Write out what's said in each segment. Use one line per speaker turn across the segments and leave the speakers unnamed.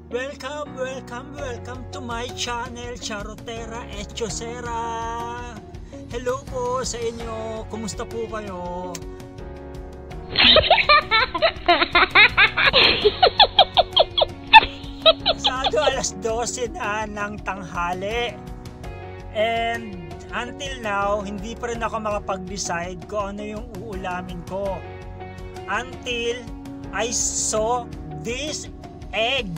Welcome to my channel, Charotera Echosera. Hello po sa inyo, kumusta po kayo? Pasado alas 12 na ng tanghali. And until now, hindi pa rin ako makapag-decide kung ano yung uulamin ko. Until I saw this egg.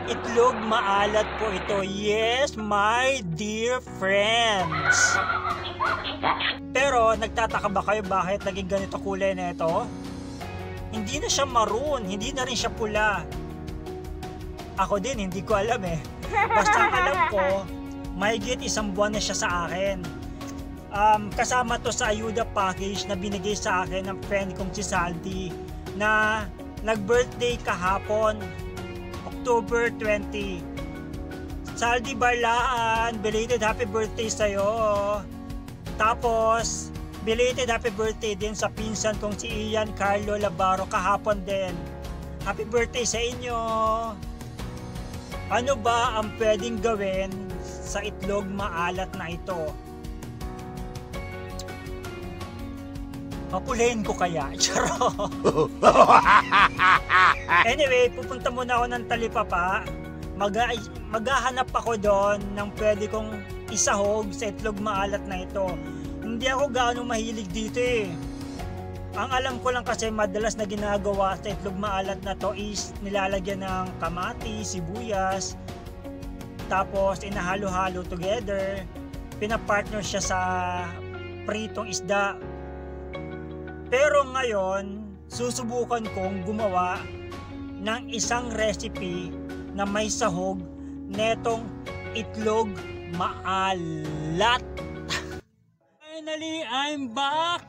Itlog maalat po ito. Yes, my dear friends. Pero nagtataka ba kayo bakit naging ganito kulay na ito? Hindi na siya maroon, hindi na rin siya pula. Ako din, hindi ko alam eh. Basta alam ko, mahigit 1 buwan na siya sa akin. Kasama to sa ayuda package na binigay sa akin ng friend kong si Saldi na nag-birthday kahapon, October 20. Saldi Barlaan, belated happy birthday sa'yo. Tapos, belated happy birthday din sa pinsan kong si Ian Carlo Labaro kahapon din. Happy birthday sa inyo! Ano ba ang pwedeng gawin sa itlog maalat na ito? Papulayin ko kaya? Charo! Anyway, pupunta muna ako ng Talipapa. Maghahanap ako doon ng pwede kong isahog sa itlog maalat na ito. Hindi ako gaano mahilig dito eh. Ang alam ko lang kasi madalas na ginagawa sa itlog maalat na to is nilalagyan ng kamatis, sibuyas, tapos inahalo-halo together. Pinapartner siya sa pritong isda. Pero ngayon, susubukan kong gumawa ng isang recipe na may sahog netong itlog maalat. Finally, I'm back!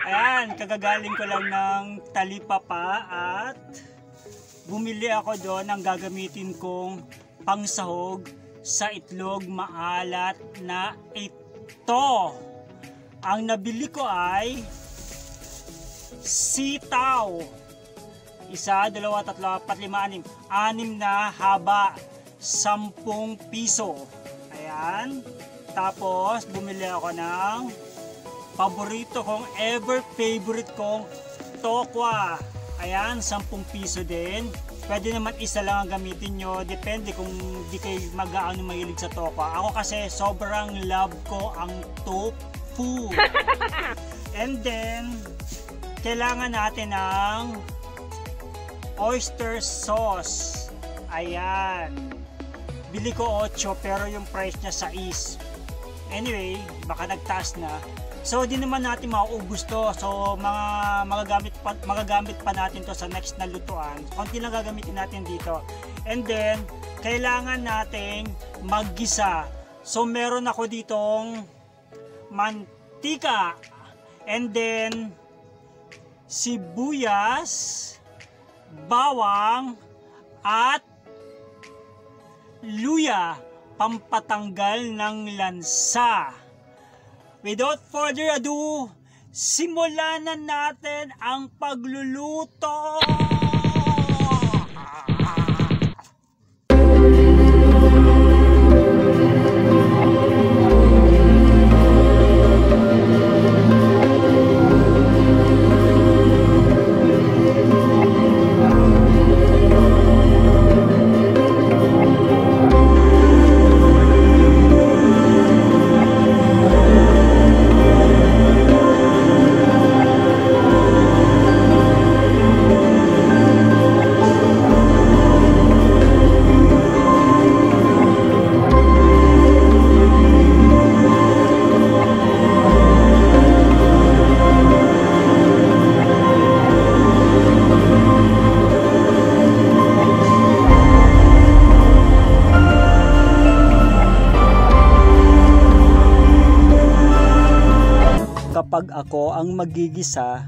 Ayan, kagagaling ko lang ng Talipapa at bumili ako doon ng gagamitin kong pangsahog sa itlog maalat na ito. Ang nabili ko ay sitaw. 1, 2, 3, 4, 5, 6. 6 na haba. 10 piso. Ayan. Tapos, bumili ako ng paborito kong, ever favorite kong tokwa. Ayan, 10 piso din. Pwede naman isa lang ang gamitin nyo. Depende kung di kayo mag-aano mahilig sa tokwa. Ako kasi sobrang love ko ang tofu. And then, kailangan natin ng oyster sauce. Ayan. Bili ko 8 pero yung price niya 6. Anyway, baka nagtaas na. So, di naman natin mauubos to. So, magagamit pa natin to sa next na lutuan. Konti lang gagamitin natin dito. And then, kailangan nating maggisa. So, meron ako ditong mantika. And then, sibuyas, bawang, at luya, pampatanggal ng lansa. Without further ado, simulan na natin ang pagluluto! Kapag ako ang magigisa,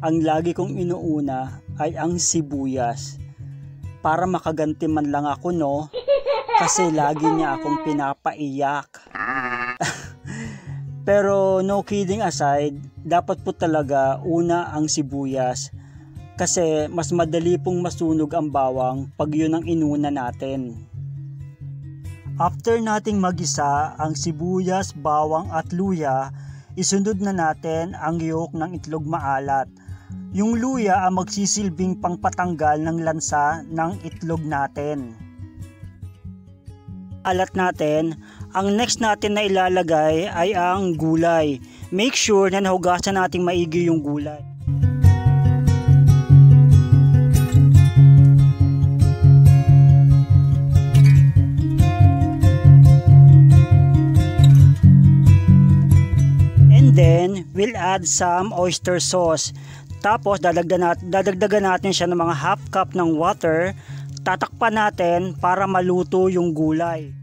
ang lagi kong inuuna ay ang sibuyas. Para makaganti man lang ako, no? Kasi lagi niya akong pinapaiyak. Pero no kidding aside, dapat po talaga una ang sibuyas Kasi mas madali pong masunog ang bawang pag yun ang inuna natin. After nating magisa ang sibuyas, bawang at luya, isunod na natin ang yolk ng itlog maalat. Yung luya ang magsisilbing pangpatanggal ng lansa ng itlog natin. Alat natin, ang next natin na ilalagay ay ang gulay. Make sure na nahugasan nating maigi yung gulay. And then, we'll add some oyster sauce. Tapos, dadagdagan natin siya ng mga half cup ng water. Tatakpan natin para maluto yung gulay.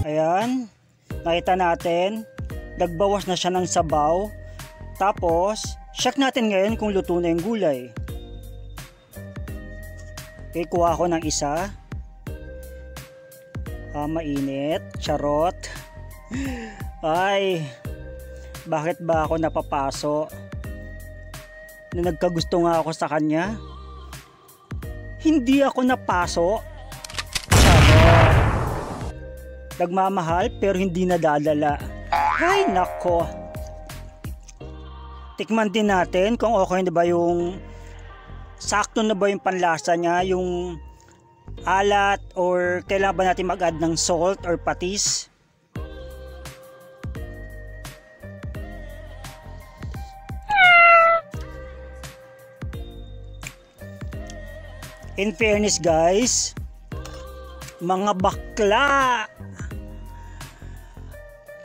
Ayan, nakita natin, nagbawas na siya ng sabaw. Tapos, check natin ngayon kung luto na yung gulay. Okay, kuha ko ng isa. Mainit, charot. Ay, bakit ba ako napapaso? Na nagkagusto nga ako sa kanya. Hindi ako napaso. Charot. Nagmamahal pero hindi nadadala. Ay nako. Tikman din natin kung okay na ba yung sakto na ba yung panlasa niya, yung alat, or kailangan ba natin mag-add ng salt or patis. In fairness guys, mga bakla,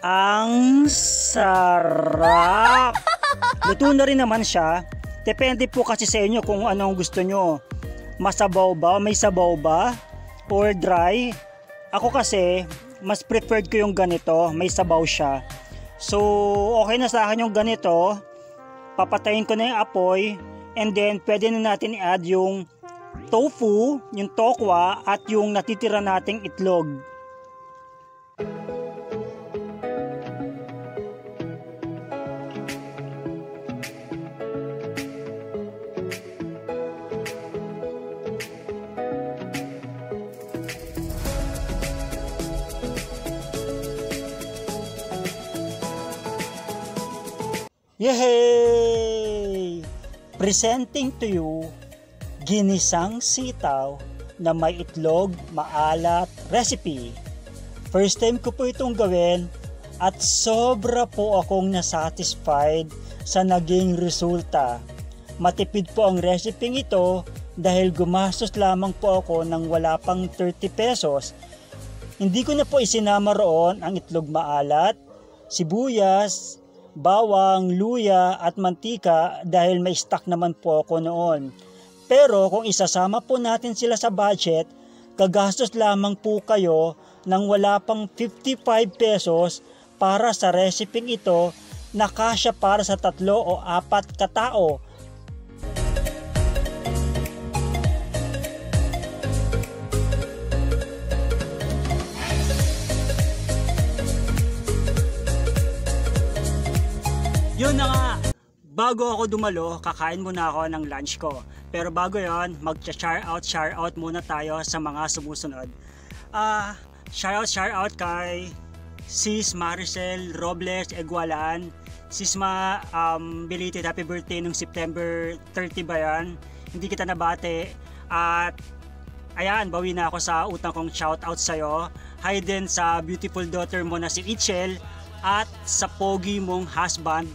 ang sarap. Luto na rin naman siya. Depende po kasi sa inyo kung anong gusto nyo. Masabaw ba? May sabaw ba? Or dry? Ako kasi, mas preferred ko yung ganito. May sabaw siya. So, okay na sa akin yung ganito. Papatayin ko na yung apoy. And then, pwede na natin i-add yung tofu, yung tokwa, at yung natitira nating itlog. Yay! Presenting to you, ginisang sitaw na may itlog maalat recipe. First time ko po itong gawin at sobra po akong nasatisfied sa naging resulta. Matipid po ang recipe ito dahil gumastos lamang po ako ng wala pang 30 pesos. Hindi ko na po isinama roon ang itlog maalat, sibuyas, bawang, luya at mantika dahil may stock naman po ako noon. Pero kung isasama po natin sila sa budget, gagastos lamang po kayo ng wala pang 55 pesos para sa recipe ito na kasya para sa 3 o 4 katao. Yun na nga, bago ako dumalo, kakain muna ako ng lunch ko. Pero bago yon, mag-shout out muna tayo sa mga sumusunod. Shout out kay Sis Maricel Robles Egualan. Sis Ma, belated happy birthday nung September 30 ba yan? Hindi kita nabate. At ayan, bawi na ako sa utang kong shout out sa'yo. Hi din sa beautiful daughter mo na si Ichel at sa pogi mong husband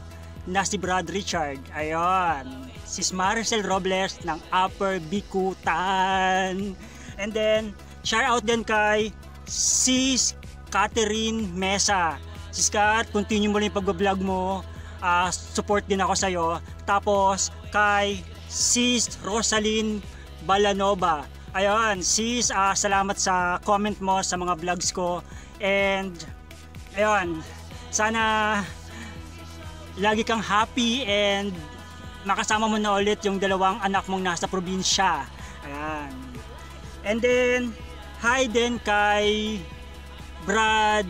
na si Brad Richard. Ayun, Sis Maricel Robles ng Upper Bikutan. And then, shout out din kay Sis Catherine Mesa. Sis Kat, continue mo lang yung pag-vlog mo. Support din ako sa'yo. Tapos, kay Sis Rosaline Balanova. ayun, sis, salamat sa comment mo sa mga vlogs ko. And ayun, sana lagi kang happy and makasama mo na ulit yung dalawang anak mong nasa probinsya. Ayan. And then, hi din kay Brad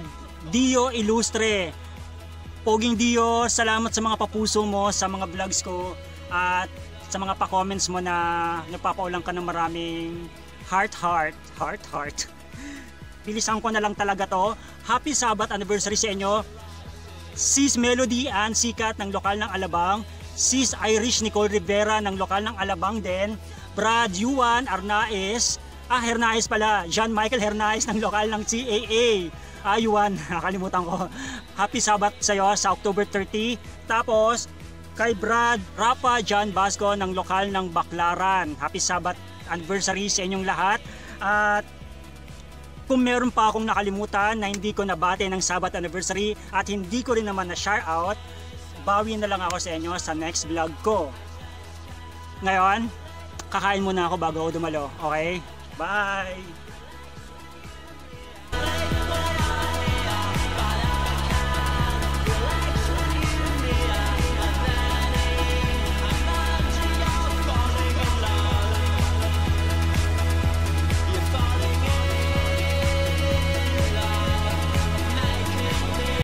Dio Ilustre. Poging Dio, salamat sa mga papuso mo sa mga vlogs ko at sa mga pa-comments mo na nagpapaulang ka ng maraming heart. Bilisan ko na lang talaga to. Happy Sabbath anniversary sa inyo. Sis Melody Ann Sikat ng lokal ng Alabang. Sis Irish Nicole Rivera ng lokal ng Alabang din. Brad Yuan Arnaez. Hernaez pala. John Michael Hernaez ng lokal ng CAA. Yuan, nakalimutan ko. Happy Sabbath sa iyo sa October 30. Tapos, kay Brad Rapa John Basco ng lokal ng Baclaran. Happy Sabbath anniversary sa inyong lahat. At kung meron pa akong nakalimutan na hindi ko nabate ng Sabbath anniversary at hindi ko rin naman na share out, bawi na lang ako sa inyo sa next vlog ko. Ngayon, kakain muna ako bago ako dumalo. Okay? Bye!